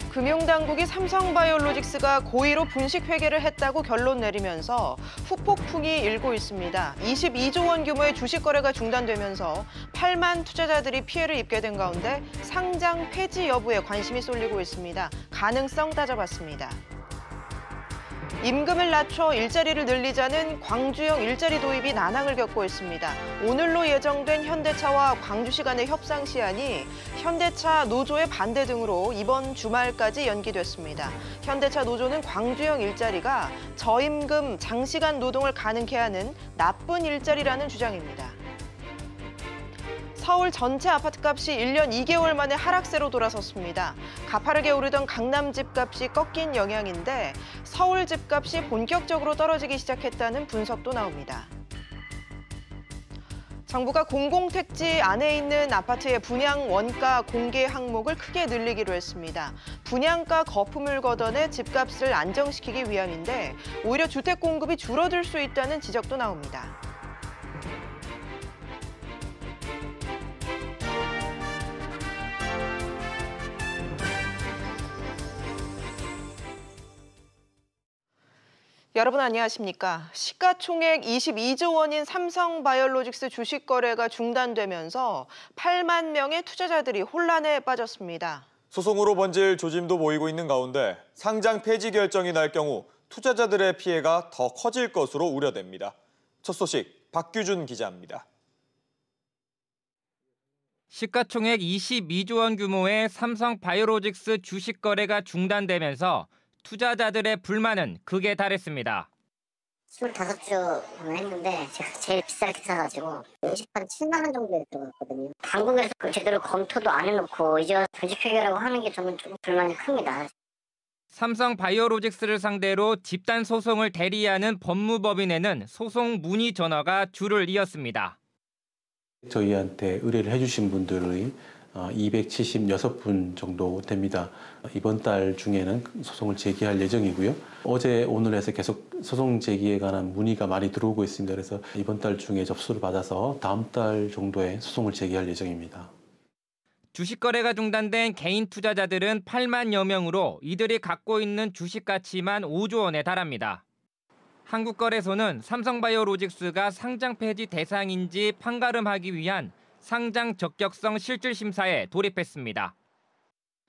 금융당국이 삼성바이오로직스가 고의로 분식회계를 했다고 결론 내리면서 후폭풍이 일고 있습니다. 22조 원 규모의 주식 거래가 중단되면서 8만 투자자들이 피해를 입게 된 가운데 상장 폐지 여부에 관심이 쏠리고 있습니다. 가능성 따져봤습니다. 임금을 낮춰 일자리를 늘리자는 광주형 일자리 도입이 난항을 겪고 있습니다. 오늘로 예정된 현대차와 광주시 간의 협상 시한이 현대차 노조의 반대 등으로 이번 주말까지 연기됐습니다. 현대차 노조는 광주형 일자리가 저임금, 장시간 노동을 가능케 하는 나쁜 일자리라는 주장입니다. 서울 전체 아파트값이 1년 2개월 만에 하락세로 돌아섰습니다. 가파르게 오르던 강남 집값이 꺾인 영향인데 서울 집값이 본격적으로 떨어지기 시작했다는 분석도 나옵니다. 정부가 공공택지 안에 있는 아파트의 분양 원가 공개 항목을 크게 늘리기로 했습니다. 분양가 거품을 걷어내 집값을 안정시키기 위함인데 오히려 주택 공급이 줄어들 수 있다는 지적도 나옵니다. 여러분 안녕하십니까? 시가총액 22조 원인 삼성바이오로직스 주식 거래가 중단되면서 8만 명의 투자자들이 혼란에 빠졌습니다. 소송으로 번질 조짐도 보이고 있는 가운데 상장 폐지 결정이 날 경우 투자자들의 피해가 더 커질 것으로 우려됩니다. 첫 소식 박규준 기자입니다. 시가총액 22조 원 규모의 삼성바이오로직스 주식 거래가 중단되면서 투자자들의 불만은 극에 달했습니다. 25주 했는데 제가 제일 비싸게 사가지고 20한 7만 원 정도에 들어갔거든요. 당국에서 제대로 검토도 안 해놓고 이제 분식회계라고 하는 게 저는 좀 불만이 큽니다. 삼성바이오로직스를 상대로 집단 소송을 대리하는 법무법인에는 소송 문의 전화가 줄을 이었습니다. 저희한테 의뢰를 해주신 분들의 276분 정도 됩니다. 이번 달 중에는 소송을 제기할 예정이고요. 어제 오늘 해서 계속 소송 제기에 관한 문의가 많이 들어오고 있습니다. 그래서 이번 달 중에 접수를 받아서 다음 달 정도에 소송을 제기할 예정입니다. 주식 거래가 중단된 개인 투자자들은 8만여 명으로 이들이 갖고 있는 주식 가치만 5조 원에 달합니다. 한국거래소는 삼성바이오로직스가 상장 폐지 대상인지 판가름하기 위한 상장 적격성 실질 심사에 돌입했습니다.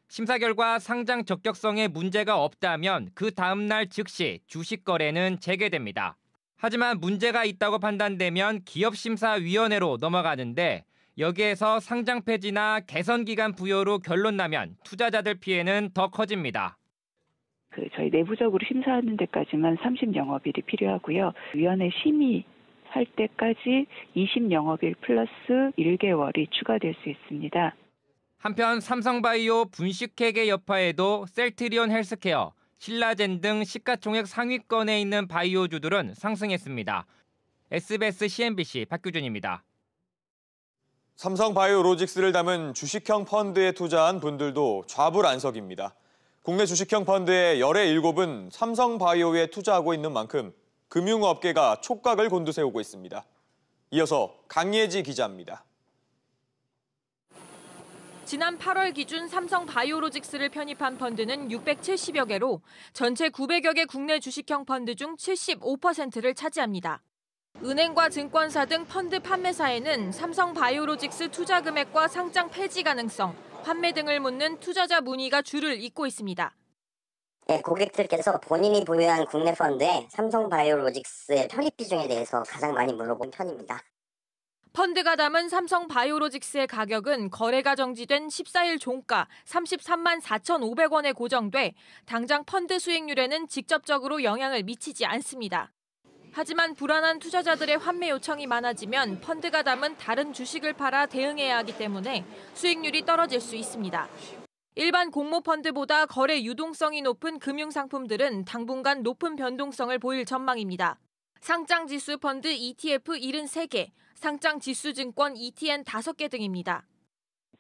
심사 결과 상장 적격성에 문제가 없다면 그 다음 날 즉시 주식 거래는 재개됩니다. 하지만 문제가 있다고 판단되면 기업심사위원회로 넘어가는데 여기에서 상장 폐지나 개선 기간 부여로 결론 나면 투자자들 피해는 더 커집니다. 저희 내부적으로 심사하는 데까지만 30영업일이 필요하고요. 위원회 심의할 때까지 20영업일 플러스 1개월이 추가될 수 있습니다. 한편 삼성바이오 분식회계 여파에도 셀트리온 헬스케어, 신라젠 등 시가총액 상위권에 있는 바이오주들은 상승했습니다. SBS CNBC 박규준입니다. 삼성바이오로직스를 담은 주식형 펀드에 투자한 분들도 좌불안석입니다. 국내 주식형 펀드의 열의 7은 삼성바이오에 투자하고 있는 만큼 금융업계가 촉각을 곤두세우고 있습니다. 이어서 강예지 기자입니다. 지난 8월 기준 삼성바이오로직스를 편입한 펀드는 670여 개로 전체 900여 개 국내 주식형 펀드 중 75%를 차지합니다. 은행과 증권사 등 펀드 판매사에는 삼성바이오로직스 투자 금액과 상장 폐지 가능성, 판매 등을 묻는 투자자 문의가 줄을 잇고 있습니다. 네, 고객들께서 본인이 보유한 국내 펀드에 삼성바이오로직스의 편입 비중에 대해서 가장 많이 물어본 편입니다. 펀드가 담은 삼성바이오로직스의 가격은 거래가 정지된 14일 종가 33만 4,500원에 고정돼 당장 펀드 수익률에는 직접적으로 영향을 미치지 않습니다. 하지만 불안한 투자자들의 환매 요청이 많아지면 펀드가 담은 다른 주식을 팔아 대응해야 하기 때문에 수익률이 떨어질 수 있습니다. 일반 공모펀드보다 거래 유동성이 높은 금융상품들은 당분간 높은 변동성을 보일 전망입니다. 상장지수 펀드 ETF 73개, 상장지수증권 ETN 5개 등입니다.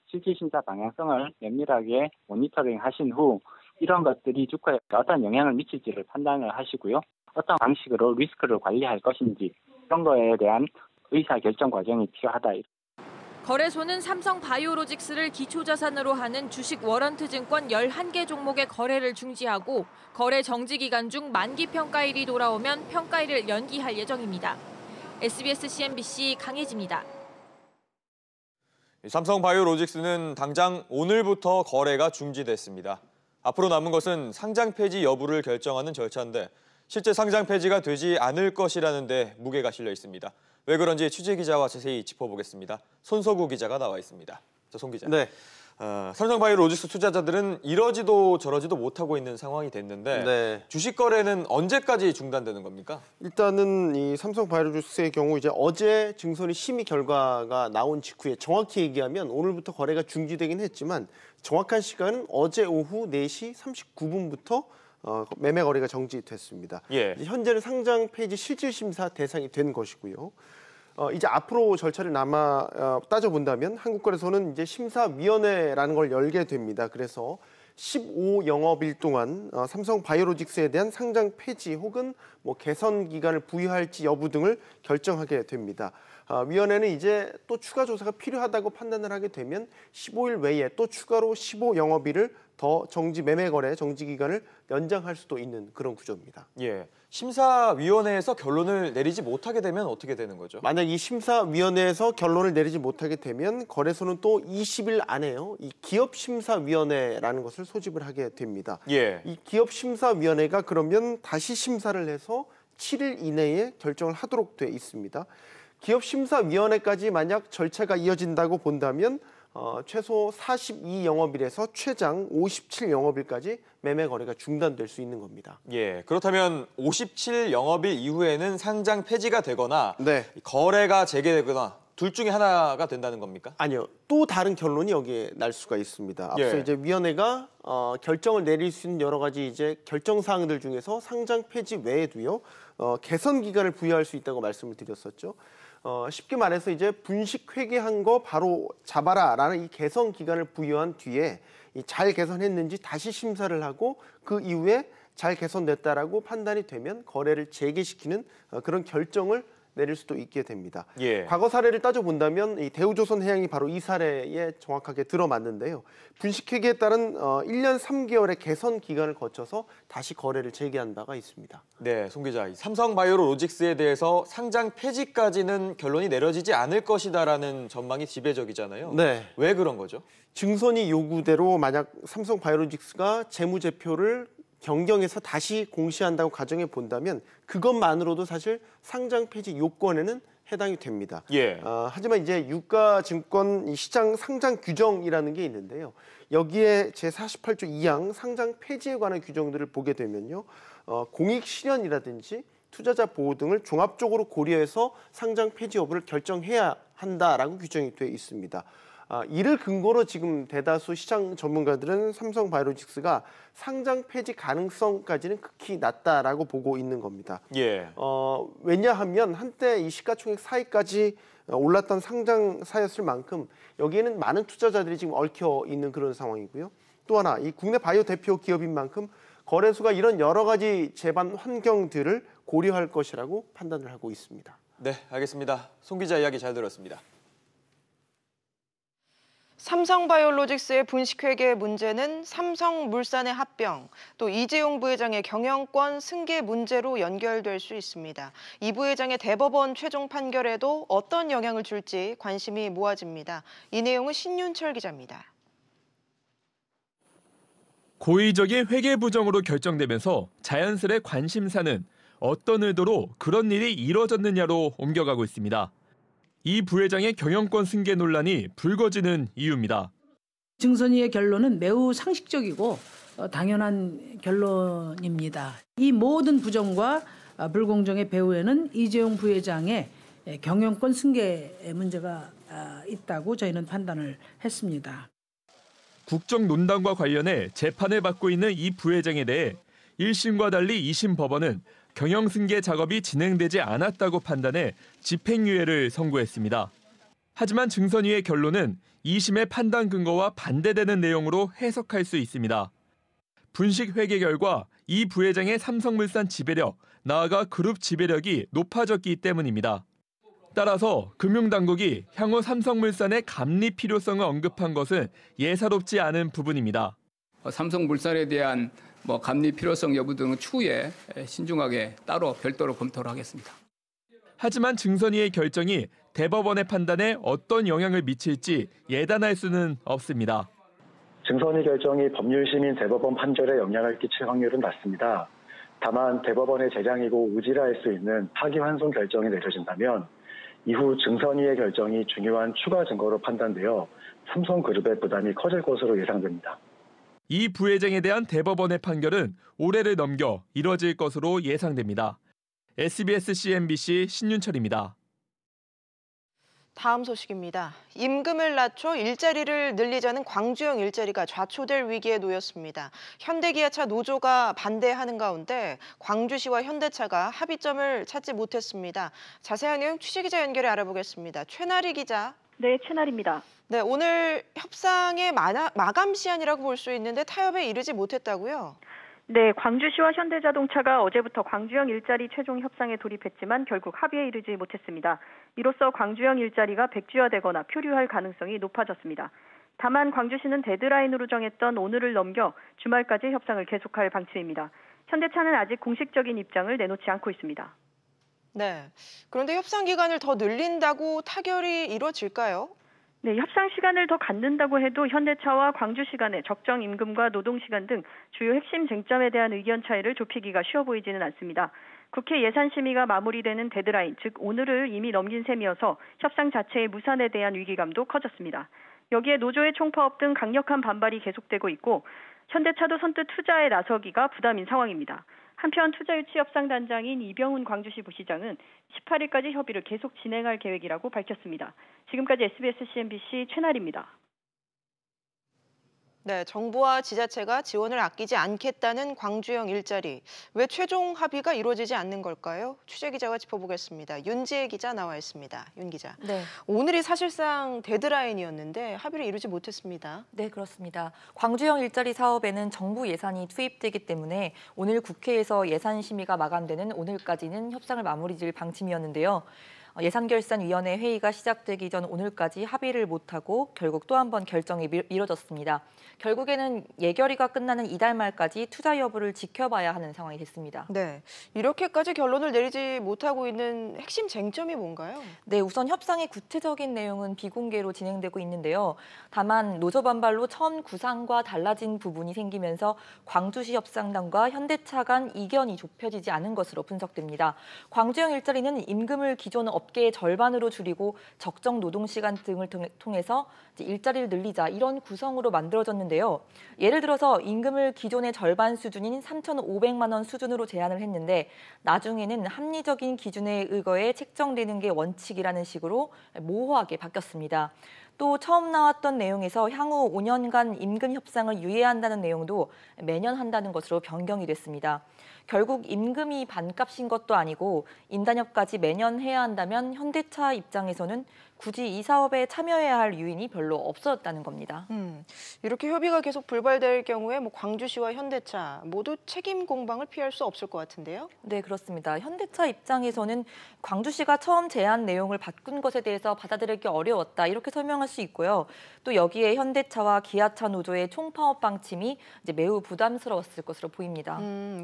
실질심사 방향성을 면밀하게 모니터링하신 후 이런 것들이 주가에 어떤 영향을 미칠지를 판단을 하시고요. 어떤 방식으로 리스크를 관리할 것인지 이런 거에 대한 의사결정 과정이 필요하다. 거래소는 삼성바이오로직스를 기초자산으로 하는 주식 워런트 증권 11개 종목의 거래를 중지하고 거래 정지 기간 중 만기 평가일이 돌아오면 평가일을 연기할 예정입니다. SBS CNBC 강혜지입니다. 삼성바이오로직스는 당장 오늘부터 거래가 중지됐습니다. 앞으로 남은 것은 상장 폐지 여부를 결정하는 절차인데 실제 상장 폐지가 되지 않을 것이라는 데 무게가 실려 있습니다. 왜 그런지 취재 기자와 자세히 짚어보겠습니다. 손석우 기자가 나와 있습니다. 자, 손 기자. 네. 삼성바이오로직스 투자자들은 이러지도 저러지도 못하고 있는 상황이 됐는데 네. 주식 거래는 언제까지 중단되는 겁니까? 일단은 이 삼성바이오로직스의 경우 이제 어제 증손이 심의 결과가 나온 직후에 정확히 얘기하면 오늘부터 거래가 중지되긴 했지만 정확한 시간은 어제 오후 4시 39분부터 매매 거래가 정지됐습니다. 예. 현재는 상장 폐지 실질 심사 대상이 된 것이고요. 이제 앞으로 절차를 따져본다면 한국거래소는 이제 심사위원회라는 걸 열게 됩니다. 그래서 15영업일 동안 삼성바이오로직스에 대한 상장 폐지 혹은 뭐 개선 기간을 부여할지 여부 등을 결정하게 됩니다. 위원회는 이제 또 추가 조사가 필요하다고 판단을 하게 되면 15일 외에 또 추가로 15영업일을 더 매매 거래 정지 기간을 연장할 수도 있는 그런 구조입니다. 예. 심사위원회에서 결론을 내리지 못하게 되면 어떻게 되는 거죠? 만약 이 심사위원회에서 결론을 내리지 못하게 되면 거래소는 또 20일 안에요. 이 기업심사위원회라는 것을 소집을 하게 됩니다. 예. 이 기업심사위원회가 그러면 다시 심사를 해서 7일 이내에 결정을 하도록 돼 있습니다. 기업심사위원회까지 만약 절차가 이어진다고 본다면 최소 42영업일에서 최장 57영업일까지 매매 거래가 중단될 수 있는 겁니다. 예, 그렇다면 57영업일 이후에는 상장 폐지가 되거나 네. 거래가 재개되거나 둘 중에 하나가 된다는 겁니까? 아니요. 또 다른 결론이 여기에 날 수가 있습니다. 앞서 예. 이제 위원회가 결정을 내릴 수 있는 여러 가지 이제 결정 사항들 중에서 상장 폐지 외에도요. 개선 기간을 부여할 수 있다고 말씀을 드렸었죠. 쉽게 말해서 이제 분식 회계한 거 바로 잡아라라는 이 개선 기간을 부여한 뒤에 잘 개선했는지 다시 심사를 하고 그 이후에 잘 개선됐다라고 판단이 되면 거래를 재개시키는 그런 결정을 내릴 수도 있게 됩니다. 예. 과거 사례를 따져본다면 이 대우조선해양이 바로 이 사례에 정확하게 들어맞는데요. 분식회계에 따른 1년 3개월의 개선 기간을 거쳐서 다시 거래를 재개한 바가 있습니다. 네, 송 기자. 삼성바이오로직스에 대해서 상장 폐지까지는 결론이 내려지지 않을 것이다라는 전망이 지배적이잖아요. 네. 왜 그런 거죠? 증손이 요구대로 만약 삼성바이오로직스가 재무제표를 변경해서 다시 공시한다고 가정해 본다면 그것만으로도 사실 상장 폐지 요건에는 해당이 됩니다. 예. 하지만 이제 유가증권 시장 상장 규정이라는 게 있는데요. 여기에 제48조 2항 상장 폐지에 관한 규정들을 보게 되면요. 공익 실현이라든지 투자자 보호 등을 종합적으로 고려해서 상장 폐지 여부를 결정해야 한다라고 규정이 되어 있습니다. 이를 근거로 지금 대다수 시장 전문가들은 삼성바이오로직스가 상장 폐지 가능성까지는 극히 낮다라고 보고 있는 겁니다. 예. 왜냐하면 한때 이 시가총액 4위까지 올랐던 상장사였을 만큼 여기에는 많은 투자자들이 지금 얽혀 있는 그런 상황이고요. 또 하나 이 국내 바이오 대표 기업인 만큼 거래소가 이런 여러 가지 제반 환경들을 고려할 것이라고 판단을 하고 있습니다. 네, 알겠습니다. 송 기자 이야기 잘 들었습니다. 삼성바이오로직스의 분식회계 문제는 삼성물산의 합병, 또 이재용 부회장의 경영권 승계 문제로 연결될 수 있습니다. 이 부회장의 대법원 최종 판결에도 어떤 영향을 줄지 관심이 모아집니다. 이 내용은 신윤철 기자입니다. 고의적인 회계 부정으로 결정되면서 자연스레 관심사는 어떤 의도로 그런 일이 이뤄졌느냐로 옮겨가고 있습니다. 이 부회장의 경영권 승계 논란이 불거지는 이유입니다. 증손이의 결론은 매우 상식적이고 당연한 결론입니다. 이 모든 부정과 불공정의 배후에는 이재용 부회장의 경영권 승계 문제가 있다고 저희는 판단을 했습니다. 국정 논란과 관련해 재판을 받고 있는 이 부회장에 대해 1심과 달리 2심 법원은 경영승계 작업이 진행되지 않았다고 판단해 집행유예를 선고했습니다. 하지만 증선위의 결론은 2심의 판단 근거와 반대되는 내용으로 해석할 수 있습니다. 분식 회계 결과 이 부회장의 삼성물산 지배력, 나아가 그룹 지배력이 높아졌기 때문입니다. 따라서 금융당국이 향후 삼성물산의 감리 필요성을 언급한 것은 예사롭지 않은 부분입니다. 삼성물산에 대한 감리 필요성 여부 등은 추후에 신중하게 따로 별도로 검토를 하겠습니다. 하지만 증선위의 결정이 대법원의 판단에 어떤 영향을 미칠지 예단할 수는 없습니다. 증선위 결정이 법률심인 대법원 판결에 영향을 끼칠 확률은 낮습니다. 다만 대법원의 재량이고 의지할 수 있는 파기환송 결정이 내려진다면 이후 증선위의 결정이 중요한 추가 증거로 판단되어 삼성그룹의 부담이 커질 것으로 예상됩니다. 이 부회장에 대한 대법원의 판결은 올해를 넘겨 이뤄질 것으로 예상됩니다. SBS CNBC 신윤철입니다. 다음 소식입니다. 임금을 낮춰 일자리를 늘리자는 광주형 일자리가 좌초될 위기에 놓였습니다. 현대기아차 노조가 반대하는 가운데 광주시와 현대차가 합의점을 찾지 못했습니다. 자세한 내용 취재기자 연결해 알아보겠습니다. 최나리 기자. 네, 최나리입니다. 네, 오늘 협상의 마감 시한이라고 볼 수 있는데 타협에 이르지 못했다고요? 네, 광주시와 현대자동차가 어제부터 광주형 일자리 최종 협상에 돌입했지만 결국 합의에 이르지 못했습니다. 이로써 광주형 일자리가 백지화되거나 표류할 가능성이 높아졌습니다. 다만 광주시는 데드라인으로 정했던 오늘을 넘겨 주말까지 협상을 계속할 방침입니다. 현대차는 아직 공식적인 입장을 내놓지 않고 있습니다. 네, 그런데 협상 기간을 더 늘린다고 타결이 이루어질까요? 네, 협상 시간을 더 갖는다고 해도 현대차와 광주시 간의 적정 임금과 노동시간 등 주요 핵심 쟁점에 대한 의견 차이를 좁히기가 쉬워 보이지는 않습니다. 국회 예산심의가 마무리되는 데드라인, 즉 오늘을 이미 넘긴 셈이어서 협상 자체의 무산에 대한 위기감도 커졌습니다. 여기에 노조의 총파업 등 강력한 반발이 계속되고 있고 현대차도 선뜻 투자에 나서기가 부담인 상황입니다. 한편 투자유치협상단장인 이병훈 광주시 부시장은 18일까지 협의를 계속 진행할 계획이라고 밝혔습니다. 지금까지 SBS CNBC 최나리입니다. 네, 정부와 지자체가 지원을 아끼지 않겠다는 광주형 일자리. 왜 최종 합의가 이루어지지 않는 걸까요? 취재기자가 짚어보겠습니다. 윤지혜 기자 나와 있습니다. 윤 기자. 네. 오늘이 사실상 데드라인이었는데 합의를 이루지 못했습니다. 네, 그렇습니다. 광주형 일자리 사업에는 정부 예산이 투입되기 때문에 오늘 국회에서 예산 심의가 마감되는 오늘까지는 협상을 마무리 지을 방침이었는데요. 예산결산위원회 회의가 시작되기 전 오늘까지 합의를 못하고 결국 또 한 번 결정이 미뤄졌습니다. 결국에는 예결위가 끝나는 이달 말까지 투자 여부를 지켜봐야 하는 상황이 됐습니다. 네, 이렇게까지 결론을 내리지 못하고 있는 핵심 쟁점이 뭔가요? 네, 우선 협상의 구체적인 내용은 비공개로 진행되고 있는데요. 다만 노조 반발로 처음 구상과 달라진 부분이 생기면서 광주시 협상단과 현대차 간 이견이 좁혀지지 않은 것으로 분석됩니다. 광주형 일자리는 임금을 기존 업계의 절반으로 줄이고 적정 노동시간 등을 통해서 일자리를 늘리자 이런 구성으로 만들어졌는데요. 예를 들어서 임금을 기존의 절반 수준인 3,500만 원 수준으로 제한을 했는데 나중에는 합리적인 기준에 의거해 책정되는 게 원칙이라는 식으로 모호하게 바뀌었습니다. 또 처음 나왔던 내용에서 향후 5년간 임금 협상을 유예한다는 내용도 매년 한다는 것으로 변경이 됐습니다. 결국 임금이 반값인 것도 아니고 인단협까지 매년 해야 한다면 현대차 입장에서는 굳이 이 사업에 참여해야 할 유인이 별로 없었다는 겁니다. 이렇게 협의가 계속 불발될 경우에 광주시와 현대차 모두 책임 공방을 피할 수 없을 것 같은데요? 네, 그렇습니다. 현대차 입장에서는 광주시가 처음 제안 내용을 바꾼 것에 대해서 받아들이기 어려웠다 이렇게 설명할 수 있고요. 또 여기에 현대차와 기아차 노조의 총파업 방침이 매우 부담스러웠을 것으로 보입니다.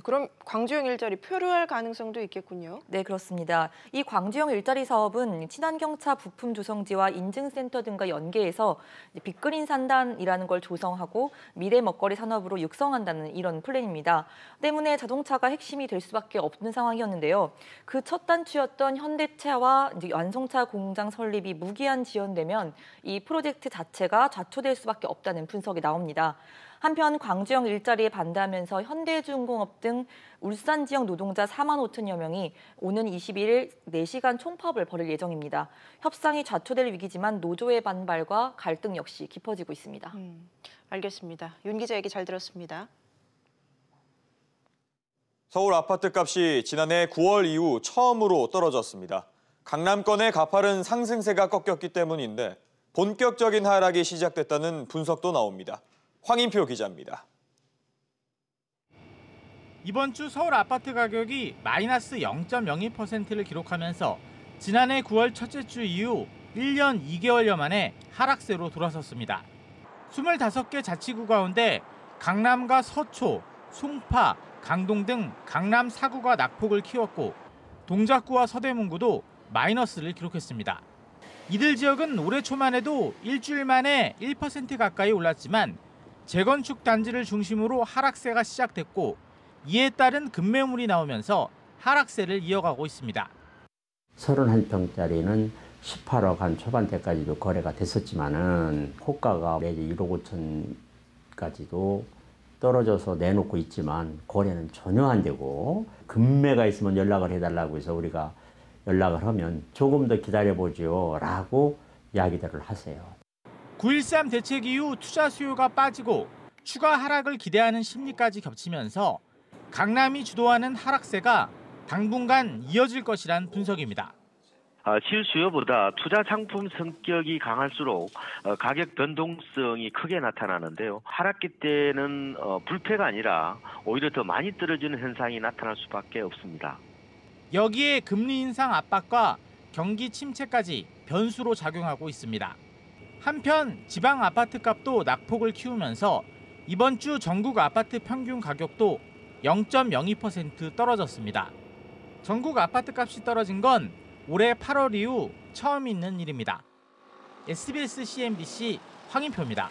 그럼 광주형 일자리 표류할 가능성도 있겠군요. 네, 그렇습니다. 이 광주형 일자리 사업은 친환경차 부품 조성지와 인증센터 등과 연계해서 빅그린 산단이라는 걸 조성하고 미래 먹거리 산업으로 육성한다는 이런 플랜입니다. 때문에 자동차가 핵심이 될 수밖에 없는 상황이었는데요. 그 첫 단추였던 현대차와 완성차 공장 설립이 무기한 지연되면 이 프로젝트 자체가 좌초될 수밖에 없다는 분석이 나옵니다. 한편 광주형 일자리에 반대하면서 현대중공업 등 울산 지역 노동자 4만 5천여 명이 오는 21일 4시간 총파업을 벌일 예정입니다. 협상이 좌초될 위기지만 노조의 반발과 갈등 역시 깊어지고 있습니다. 알겠습니다. 윤 기자 얘기 잘 들었습니다. 서울 아파트 값이 지난해 9월 이후 처음으로 떨어졌습니다. 강남권의 가파른 상승세가 꺾였기 때문인데 본격적인 하락이 시작됐다는 분석도 나옵니다. 황인표 기자입니다. 이번 주 서울 아파트 가격이 마이너스 0.02%를 기록하면서 지난해 9월 첫째 주 이후 1년 2개월여 만에 하락세로 돌아섰습니다. 25개 자치구 가운데 강남과 서초, 송파, 강동 등 강남 4구가 낙폭을 키웠고 동작구와 서대문구도 마이너스를 기록했습니다. 이들 지역은 올해 초만 해도 일주일 만에 1% 가까이 올랐지만 재건축 단지를 중심으로 하락세가 시작됐고 이에 따른 급매물이 나오면서 하락세를 이어가고 있습니다. 31평짜리는 18억 한 초반대까지도 거래가 됐었지만은 호가가 매주 1억 5천까지도 떨어져서 내놓고 있지만 거래는 전혀 안 되고 급매가 있으면 연락을 해달라고 해서 우리가 연락을 하면 조금 더 기다려보죠 라고 이야기들을 하세요. 9.13 대책 이후 투자 수요가 빠지고 추가 하락을 기대하는 심리까지 겹치면서 강남이 주도하는 하락세가 당분간 이어질 것이란 분석입니다. 실수요보다 투자 상품 성격이 강할수록 가격 변동성이 크게 나타나는데요. 하락기 때는 불패가 아니라 오히려 더 많이 떨어지는 현상이 나타날 수밖에 없습니다. 여기에 금리 인상 압박과 경기 침체까지 변수로 작용하고 있습니다. 한편 지방 아파트 값도 낙폭을 키우면서 이번 주 전국 아파트 평균 가격도 0.02% 떨어졌습니다. 전국 아파트 값이 떨어진 건 올해 8월 이후 처음 있는 일입니다. SBS CNBC 황인표입니다.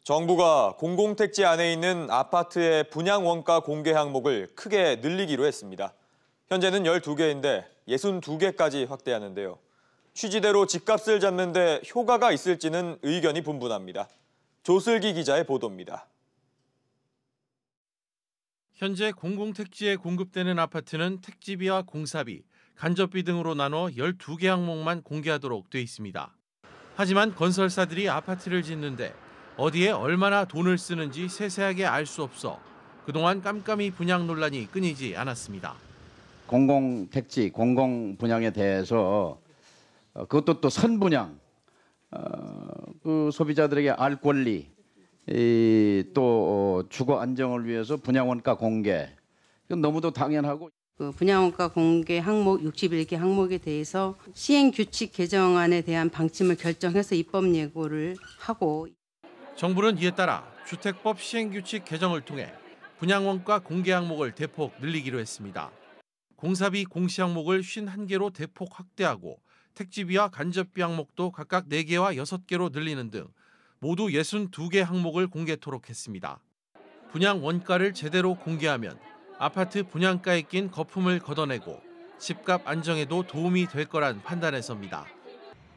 정부가 공공택지 안에 있는 아파트의 분양 원가 공개 항목을 크게 늘리기로 했습니다. 현재는 12개인데 62개까지 확대하는데요. 취지대로 집값을 잡는 데 효과가 있을지는 의견이 분분합니다. 조슬기 기자의 보도입니다. 현재 공공택지에 공급되는 아파트는 택지비와 공사비, 간접비 등으로 나눠 12개 항목만 공개하도록 돼 있습니다. 하지만 건설사들이 아파트를 짓는데 어디에 얼마나 돈을 쓰는지 세세하게 알 수 없어 그동안 깜깜이 분양 논란이 끊이지 않았습니다. 공공택지, 공공분양에 대해서 그것도 또 선분양, 그 소비자들에게 알 권리, 또 주거 안정을 위해서 분양원가 공개, 이건 너무도 당연하고. 분양원가 공개 항목 61개 항목에 대해서 시행규칙 개정안에 대한 방침을 결정해서 입법 예고를 하고. 정부는 이에 따라 주택법 시행규칙 개정을 통해 분양원가 공개 항목을 대폭 늘리기로 했습니다. 공사비 공시 항목을 51개로 대폭 확대하고 택지비와 간접비 항목도 각각 4개와 6개로 늘리는 등 모두 62개 항목을 공개토록 했습니다. 분양 원가를 제대로 공개하면 아파트 분양가에 낀 거품을 걷어내고 집값 안정에도 도움이 될 거란 판단에서입니다.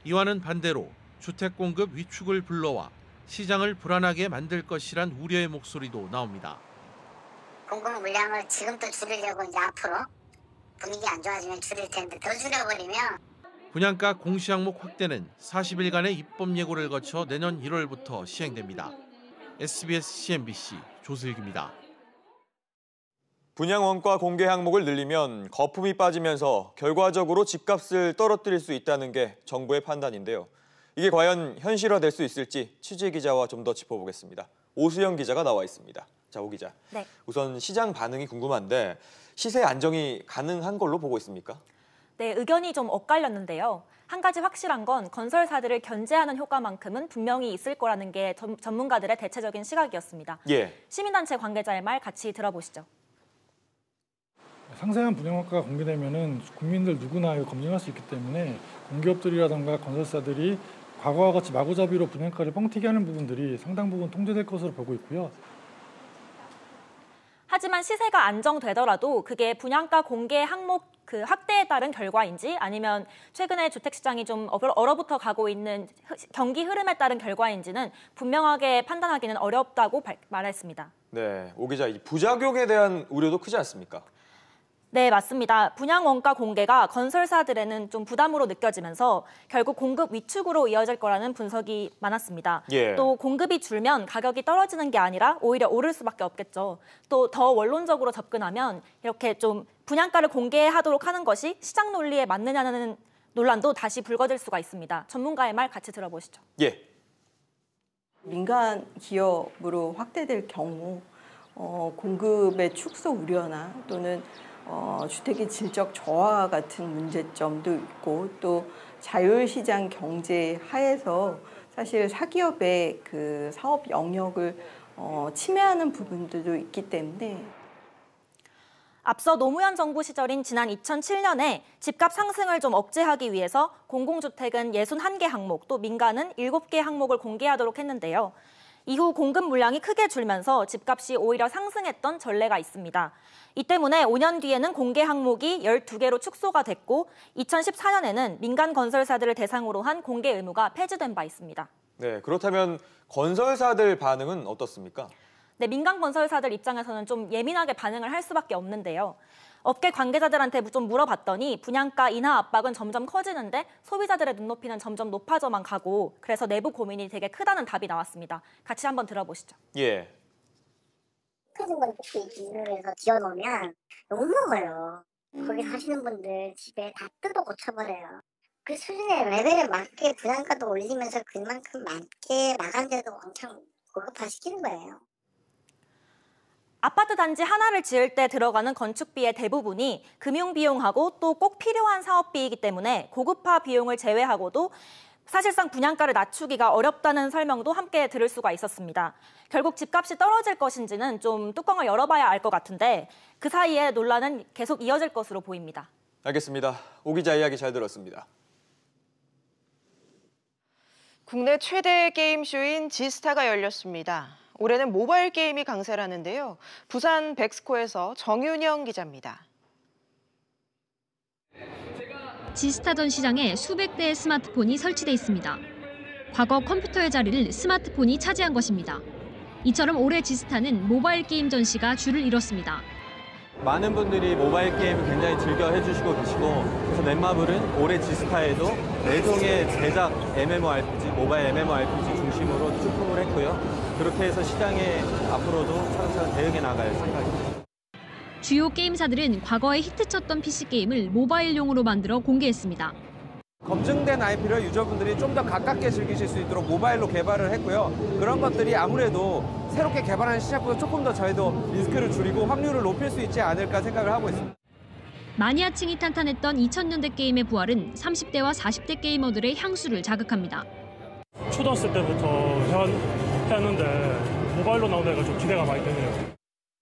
이와는 반대로 주택 공급 위축을 불러와 시장을 불안하게 만들 것이란 우려의 목소리도 나옵니다. 공공 물량을 지금부터 줄이려고 이제 앞으로 분위기 안 좋아지면 줄일 텐데 더 줄여버리면. 분양가 공시 항목 확대는 40일간의 입법 예고를 거쳐 내년 1월부터 시행됩니다. SBS CNBC 조슬기입니다. 분양 원가 공개 항목을 늘리면 거품이 빠지면서 결과적으로 집값을 떨어뜨릴 수 있다는 게 정부의 판단인데요. 이게 과연 현실화될 수 있을지 취재 기자와 좀 더 짚어보겠습니다. 오수영 기자가 나와 있습니다. 자, 오 기자. 네. 우선 시장 반응이 궁금한데 시세 안정이 가능한 걸로 보고 있습니까? 네, 의견이 좀 엇갈렸는데요. 한 가지 확실한 건 건설사들을 견제하는 효과만큼은 분명히 있을 거라는 게 전문가들의 대체적인 시각이었습니다. 예. 시민단체 관계자의 말 같이 들어보시죠. 상세한 분양원가가 공개되면은 국민들 누구나 이거 검증할 수 있기 때문에 공기업들이라든가 건설사들이 과거와 같이 마구잡이로 분양가를 뻥튀기 하는 부분들이 상당 부분 통제될 것으로 보고 있고요. 하지만 시세가 안정되더라도 그게 분양가 공개 항목 확대에 따른 결과인지 아니면 최근에 주택시장이 좀 얼어붙어 가고 있는 경기 흐름에 따른 결과인지는 분명하게 판단하기는 어렵다고 말했습니다. 네, 오 기자, 이 부작용에 대한 우려도 크지 않습니까? 네, 맞습니다. 분양 원가 공개가 건설사들에는 좀 부담으로 느껴지면서 결국 공급 위축으로 이어질 거라는 분석이 많았습니다. 예. 또 공급이 줄면 가격이 떨어지는 게 아니라 오히려 오를 수밖에 없겠죠. 또 더 원론적으로 접근하면 이렇게 좀 분양가를 공개하도록 하는 것이 시장 논리에 맞느냐는 논란도 다시 불거질 수가 있습니다. 전문가의 말 같이 들어보시죠. 예. 민간 기업으로 확대될 경우 공급의 축소 우려나 또는 주택의 질적 저하 같은 문제점도 있고 또 자율시장 경제 하에서 사실 사기업의 그 사업 영역을 침해하는 부분들도 있기 때문에 앞서 노무현 정부 시절인 지난 2007년에 집값 상승을 좀 억제하기 위해서 공공주택은 61개 항목, 또 민간은 7개 항목을 공개하도록 했는데요. 이후 공급 물량이 크게 줄면서 집값이 오히려 상승했던 전례가 있습니다. 이 때문에 5년 뒤에는 공개 항목이 12개로 축소가 됐고 2014년에는 민간 건설사들을 대상으로 한 공개 의무가 폐지된 바 있습니다. 네, 그렇다면 건설사들 반응은 어떻습니까? 네, 민간 건설사들 입장에서는 좀 예민하게 반응을 할 수밖에 없는데요. 업계 관계자들한테 좀 물어봤더니 분양가 인하 압박은 점점 커지는데 소비자들의 눈높이는 점점 높아져만 가고 그래서 내부 고민이 되게 크다는 답이 나왔습니다. 같이 한번 들어보시죠. 예. 커진 건 이유를 해서 지어놓으면 욕먹어요. 거기 사시는 분들 집에 다 뜯어 고쳐버려요. 그 수준의 레벨에 맞게 분양가도 올리면서 그만큼 맞게 마감재도 엄청 고급화시키는 거예요. 아파트 단지 하나를 지을 때 들어가는 건축비의 대부분이 금융비용하고 또 꼭 필요한 사업비이기 때문에 고급화 비용을 제외하고도 사실상 분양가를 낮추기가 어렵다는 설명도 함께 들을 수가 있었습니다. 결국 집값이 떨어질 것인지는 좀 뚜껑을 열어봐야 알 것 같은데 그 사이에 논란은 계속 이어질 것으로 보입니다. 알겠습니다. 오 기자 이야기 잘 들었습니다. 국내 최대 게임쇼인 지스타가 열렸습니다. 올해는 모바일 게임이 강세라는데요. 부산 백스코에서 정윤영 기자입니다. 지스타 전 시장에 수백 대의 스마트폰이 설치돼 있습니다. 과거 컴퓨터의 자리를 스마트폰이 차지한 것입니다. 이처럼 올해 지스타는 모바일 게임 전시가 줄을 이뤘습니다. 많은 분들이 모바일 게임을 굉장히 즐겨 해주시고 계시고 그래서 넷마블은 올해 지스타에도 4종의 제작 MMORPG, 모바일 MMORPG 중심으로 출품을 했고요. 그렇게 해서 시장에 앞으로도 차근차근 대응해 나갈 생각입니다. 주요 게임사들은 과거에 히트쳤던 PC게임을 모바일용으로 만들어 공개했습니다. 검증된 IP를 유저분들이 좀 더 가깝게 즐기실 수 있도록 모바일로 개발을 했고요. 그런 것들이 아무래도 새롭게 개발하는 시작보다 조금 더 저희도 리스크를 줄이고 확률을 높일 수 있지 않을까 생각을 하고 있습니다. 마니아층이 탄탄했던 2000년대 게임의 부활은 30대와 40대 게이머들의 향수를 자극합니다. 초등학생 때부터 했는데 모바일로 나오니까 좀 기대가 많이 되네요.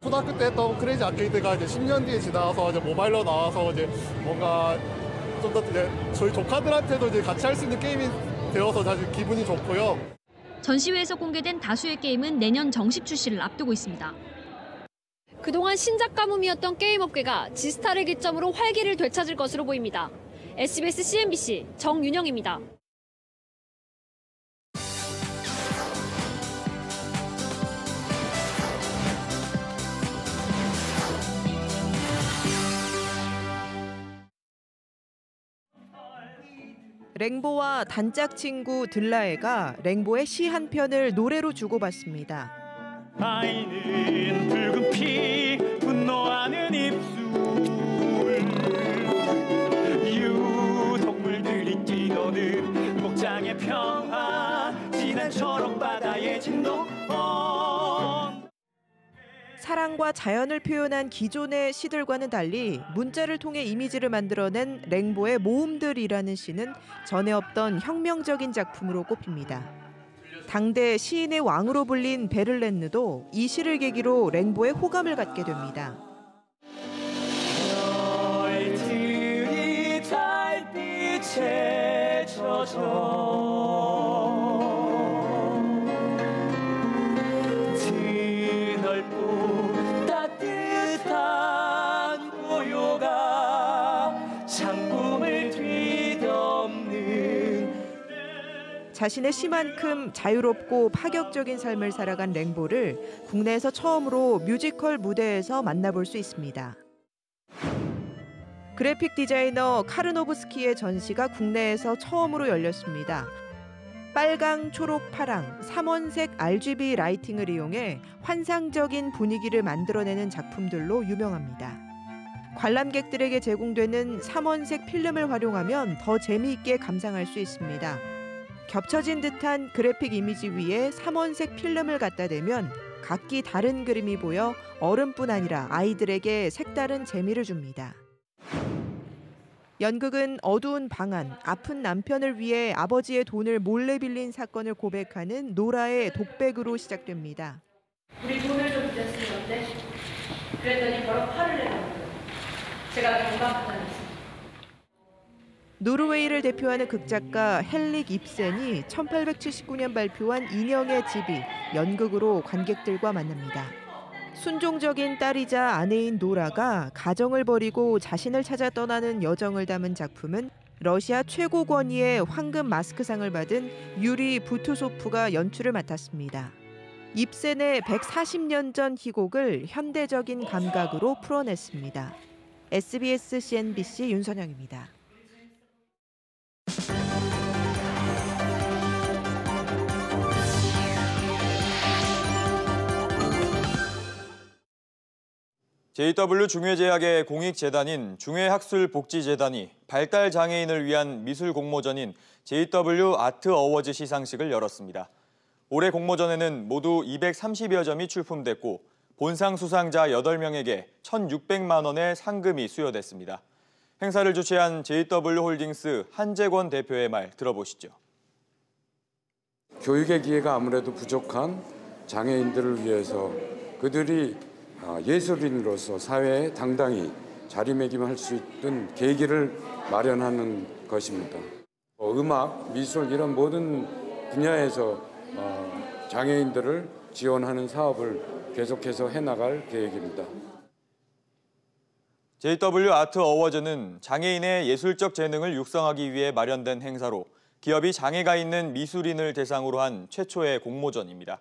초등학교 때 했던 크레이지 아케이드가 이제 10년 뒤에 지나서 이제 모바일로 나와서 이제 뭔가 좀 더 이제 저희 조카들한테도 이제 같이 할 수 있는 게임이 되어서 사실 기분이 좋고요. 전시회에서 공개된 다수의 게임은 내년 정식 출시를 앞두고 있습니다. 그동안 신작 가뭄이었던 게임 업계가 지스타를 기점으로 활기를 되찾을 것으로 보입니다. SBS CNBC 정윤영입니다. 랭보와 단짝 친구 들라에가 랭보의 시 한 편을 노래로 주고받습니다. 아이는 붉은 피 분노하는 입술 유동물들이 뛰노는 목장의 평화 진한 초록 바다의 진동 사랑과 자연을 표현한 기존의 시들과는 달리 문자를 통해 이미지를 만들어낸 랭보의 모음들이라는 시는 전에 없던 혁명적인 작품으로 꼽힙니다. 당대 시인의 왕으로 불린 베를렌느도 이 시를 계기로 랭보에 호감을 갖게 됩니다. 너희들이 달빛에 젖어 자신의 시만큼 자유롭고 파격적인 삶을 살아간 랭보를 국내에서 처음으로 뮤지컬 무대에서 만나볼 수 있습니다. 그래픽 디자이너 카르노브스키의 전시가 국내에서 처음으로 열렸습니다. 빨강, 초록, 파랑, 3원색 RGB 라이팅을 이용해 환상적인 분위기를 만들어내는 작품들로 유명합니다. 관람객들에게 제공되는 3원색 필름을 활용하면 더 재미있게 감상할 수 있습니다. 겹쳐진 듯한 그래픽 이미지 위에 3원색 필름을 갖다 대면 각기 다른 그림이 보여 어른뿐 아니라 아이들에게 색다른 재미를 줍니다. 연극은 어두운 방 안, 아픈 남편을 위해 아버지의 돈을 몰래 빌린 사건을 고백하는 노라의 독백으로 시작됩니다. 우리 돈을 좀 빌렸으면 어때? 그랬더니 바로 화를 내더라고요. 제가 경박하다면서. 노르웨이를 대표하는 극작가 헨릭 입센이 1879년 발표한 인형의 집이 연극으로 관객들과 만납니다. 순종적인 딸이자 아내인 노라가 가정을 버리고 자신을 찾아 떠나는 여정을 담은 작품은 러시아 최고 권위의 황금 마스크상을 받은 유리 부투소프가 연출을 맡았습니다. 입센의 140년 전 희곡을 현대적인 감각으로 풀어냈습니다. SBS CNBC 윤선영입니다. JW 중외제약의 공익재단인 중외학술복지재단이 발달장애인을 위한 미술 공모전인 JW 아트 어워즈 시상식을 열었습니다. 올해 공모전에는 모두 230여 점이 출품됐고 본상 수상자 8명에게 1,600만 원의 상금이 수여됐습니다. 행사를 주최한 JW홀딩스 한재권 대표의 말 들어보시죠. 교육의 기회가 아무래도 부족한 장애인들을 위해서 그들이 예술인으로서 사회에 당당히 자리매김할 수 있는 계기를 마련하는 것입니다. 음악, 미술 이런 모든 분야에서 장애인들을 지원하는 사업을 계속해서 해나갈 계획입니다. JW 아트 어워즈는 장애인의 예술적 재능을 육성하기 위해 마련된 행사로 기업이 장애가 있는 미술인을 대상으로 한 최초의 공모전입니다.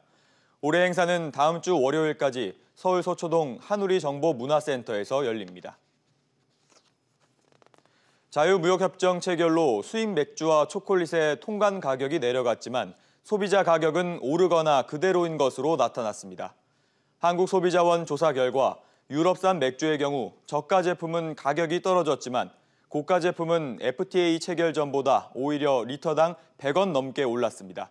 올해 행사는 다음 주 월요일까지 서울 서초동 한우리정보문화센터에서 열립니다. 자유무역협정 체결로 수입 맥주와 초콜릿의 통관 가격이 내려갔지만 소비자 가격은 오르거나 그대로인 것으로 나타났습니다. 한국소비자원 조사 결과 유럽산 맥주의 경우 저가 제품은 가격이 떨어졌지만 고가 제품은 FTA 체결 전보다 오히려 리터당 100원 넘게 올랐습니다.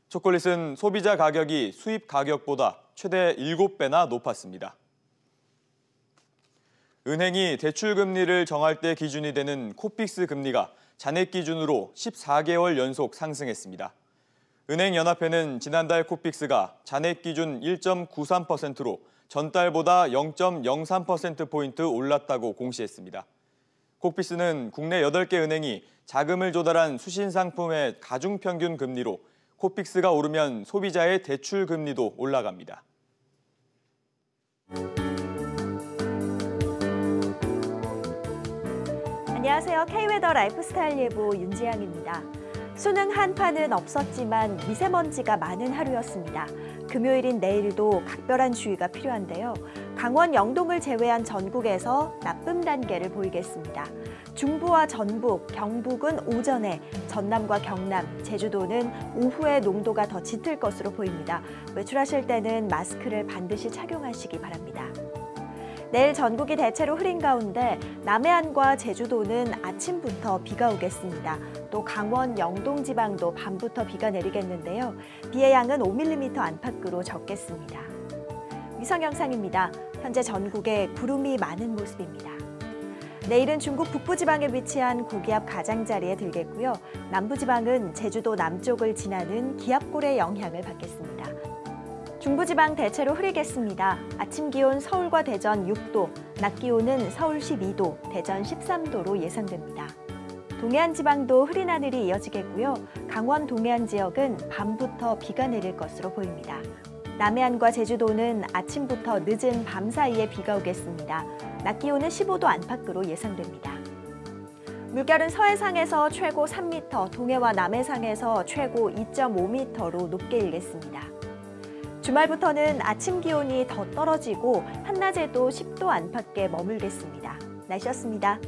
초콜릿은 소비자 가격이 수입 가격보다 최대 7배나 높았습니다. 은행이 대출 금리를 정할 때 기준이 되는 코픽스 금리가 잔액 기준으로 14개월 연속 상승했습니다. 은행연합회는 지난달 코픽스가 잔액 기준 1.93%로 전달보다 0.03%포인트 올랐다고 공시했습니다. 코픽스는 국내 8개 은행이 자금을 조달한 수신상품의 가중평균 금리로 코픽스가 오르면 소비자의 대출 금리도 올라갑니다. 안녕하세요. K웨더 라이프스타일 예보 윤지향입니다. 수능 한파는 없었지만 미세먼지가 많은 하루였습니다. 금요일인 내일도 각별한 주의가 필요한데요. 강원 영동을 제외한 전국에서 나쁨 단계를 보이겠습니다. 중부와 전북, 경북은 오전에, 전남과 경남, 제주도는 오후에 농도가 더 짙을 것으로 보입니다. 외출하실 때는 마스크를 반드시 착용하시기 바랍니다. 내일 전국이 대체로 흐린 가운데 남해안과 제주도는 아침부터 비가 오겠습니다. 또 강원, 영동 지방도 밤부터 비가 내리겠는데요. 비의 양은 5mm 안팎으로 적겠습니다. 위성 영상입니다. 현재 전국에 구름이 많은 모습입니다. 내일은 중국 북부지방에 위치한 고기압 가장자리에 들겠고요. 남부지방은 제주도 남쪽을 지나는 기압골의 영향을 받겠습니다. 중부지방 대체로 흐리겠습니다. 아침 기온 서울과 대전 6도, 낮 기온은 서울 12도, 대전 13도로 예상됩니다. 동해안 지방도 흐린 하늘이 이어지겠고요. 강원 동해안 지역은 밤부터 비가 내릴 것으로 보입니다. 남해안과 제주도는 아침부터 늦은 밤 사이에 비가 오겠습니다. 낮 기온은 15도 안팎으로 예상됩니다. 물결은 서해상에서 최고 3m, 동해와 남해상에서 최고 2.5m로 높게 일겠습니다. 주말부터는 아침 기온이 더 떨어지고 한낮에도 10도 안팎에 머물겠습니다. 날씨였습니다.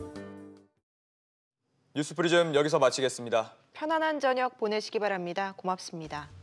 뉴스프리즘 여기서 마치겠습니다. 편안한 저녁 보내시기 바랍니다. 고맙습니다.